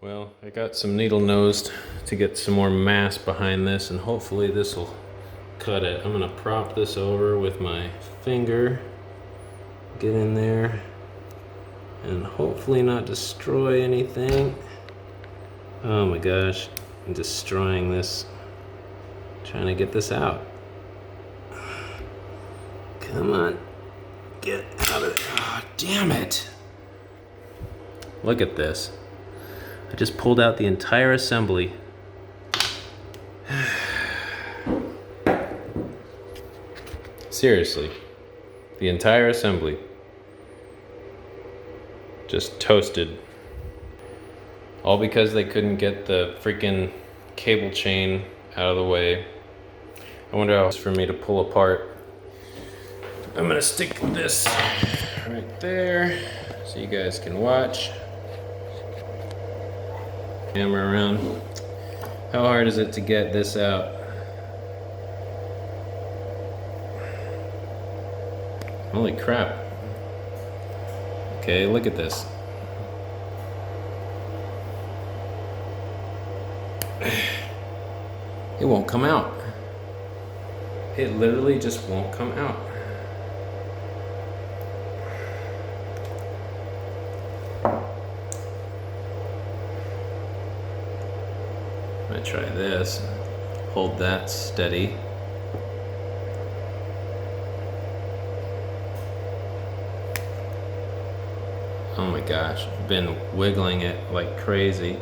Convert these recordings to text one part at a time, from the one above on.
Well, I got some needle nosed to get some more mass behind this, and hopefully this will cut it. I'm gonna prop this over with my finger, get in there, and hopefully not destroy anything. Oh my gosh, I'm destroying this, trying to get this out. Come on, get out of it. Oh, damn it. Look at this. I just pulled out the entire assembly. Seriously, the entire assembly. Just toasted. All because they couldn't get the freaking cable chain out of the way. I wonder how it's for me to pull apart. I'm gonna stick this right there so you guys can watch. Camera around. How hard is it to get this out? Holy crap. Okay, look at this. It won't come out. It literally just won't come out. I'm gonna try this. Hold that steady. Oh my gosh, I've been wiggling it like crazy.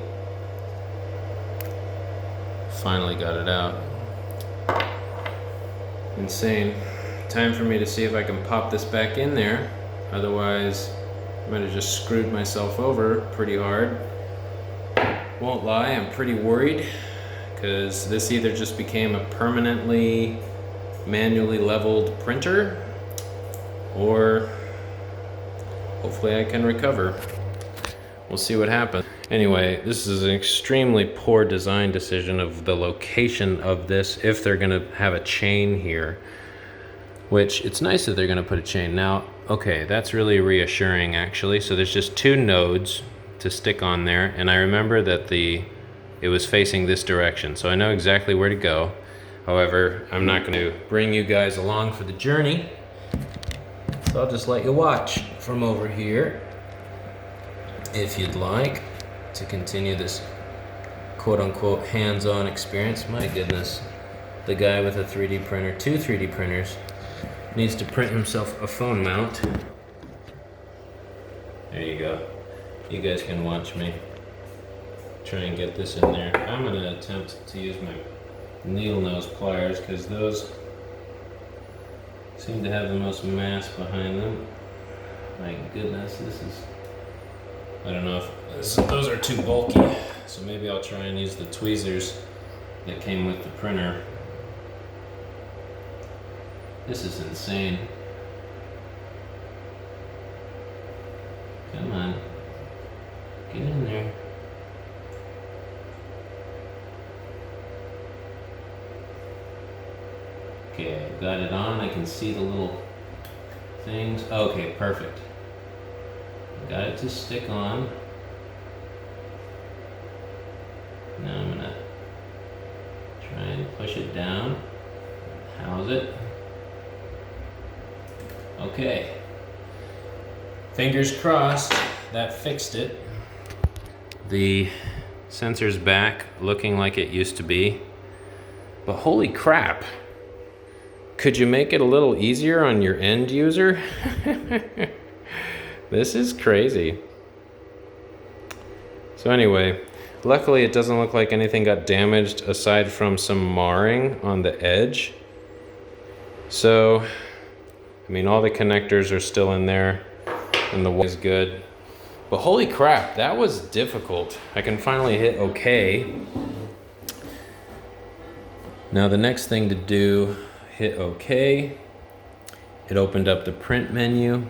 Finally got it out. Insane. Time for me to see if I can pop this back in there. Otherwise, I might have just screwed myself over pretty hard. Won't lie, I'm pretty worried because this either just became a permanently manually leveled printer or hopefully I can recover. We'll see what happens. Anyway, this is an extremely poor design decision of the location of this if they're gonna have a chain here, which it's nice that they're gonna put a chain. Now, okay, that's really reassuring actually. So there's just two nodes to stick on there, and I remember that it was facing this direction, so I know exactly where to go. However, I'm not going to bring you guys along for the journey, so I'll just let you watch from over here if you'd like to continue this quote-unquote hands-on experience. My goodness, the guy with a 3D printer, two 3D printers, needs to print himself a phone mount. There you go. You guys can watch me try and get this in there. I'm going to attempt to use my needle nose pliers because those seem to have the most mass behind them. My goodness, this is... I don't know if those are too bulky, so maybe I'll try and use the tweezers that came with the printer. This is insane. Come on. Get in there. Okay, I've got it on. I can see the little things. Okay, perfect. Got it to stick on. Now I'm gonna try and push it down. House it. Okay. Fingers crossed, that fixed it. The sensor's back, looking like it used to be. But holy crap. Could you make it a little easier on your end user? This is crazy. So anyway, luckily it doesn't look like anything got damaged aside from some marring on the edge. So, I mean, all the connectors are still in there and the wire is good. But holy crap, that was difficult. I can finally hit OK. Now the next thing to do, hit OK. It opened up the print menu.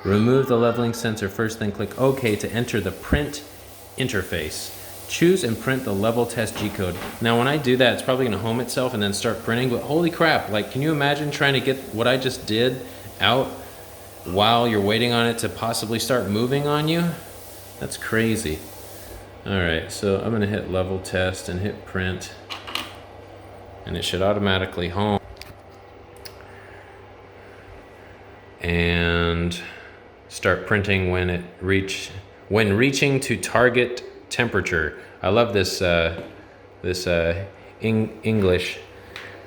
Remove the leveling sensor first, then click OK to enter the print interface. Choose and print the level test G-code. Now when I do that, it's probably gonna home itself and then start printing, but holy crap, like can you imagine trying to get what I just did out while you're waiting on it to possibly start moving on you? That's crazy. All right, so I'm gonna hit level test and hit print, and it should automatically home. And start printing when reaching to target temperature. I love this English.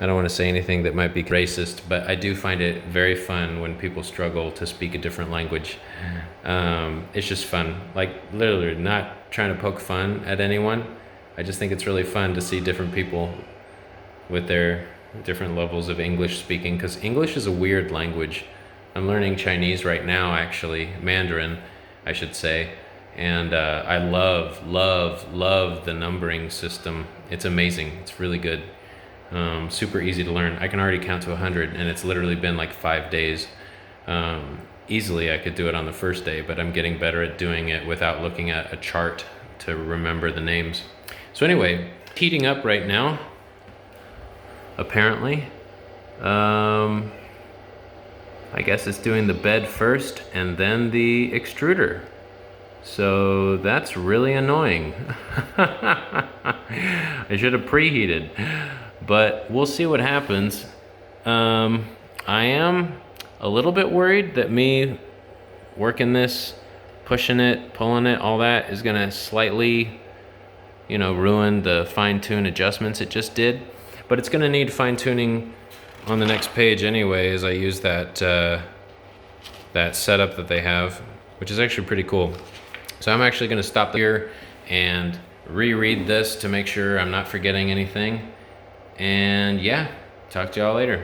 I don't want to say anything that might be racist, but I do find it very fun when people struggle to speak a different language. It's just fun. Like, literally not trying to poke fun at anyone. I just think it's really fun to see different people with their different levels of English speaking, because English is a weird language. I'm learning Chinese right now, actually, Mandarin, I should say. And I love the numbering system. It's amazing. It's really good. Super easy to learn. I can already count to 100, and it's literally been like 5 days. Easily I could do it on the first day, but I'm getting better at doing it without looking at a chart to remember the names. So anyway, heating up right now, apparently. I guess it's doing the bed first and then the extruder. So that's really annoying. I should have preheated, but we'll see what happens. I am a little bit worried that me working this, pushing it, pulling it, all that is gonna slightly, ruin the fine-tune adjustments it just did. But it's gonna need fine-tuning on the next page anyway, as I use that that setup that they have, which is actually pretty cool. So I'm actually gonna stop here and reread this to make sure I'm not forgetting anything. And yeah, talk to y'all later.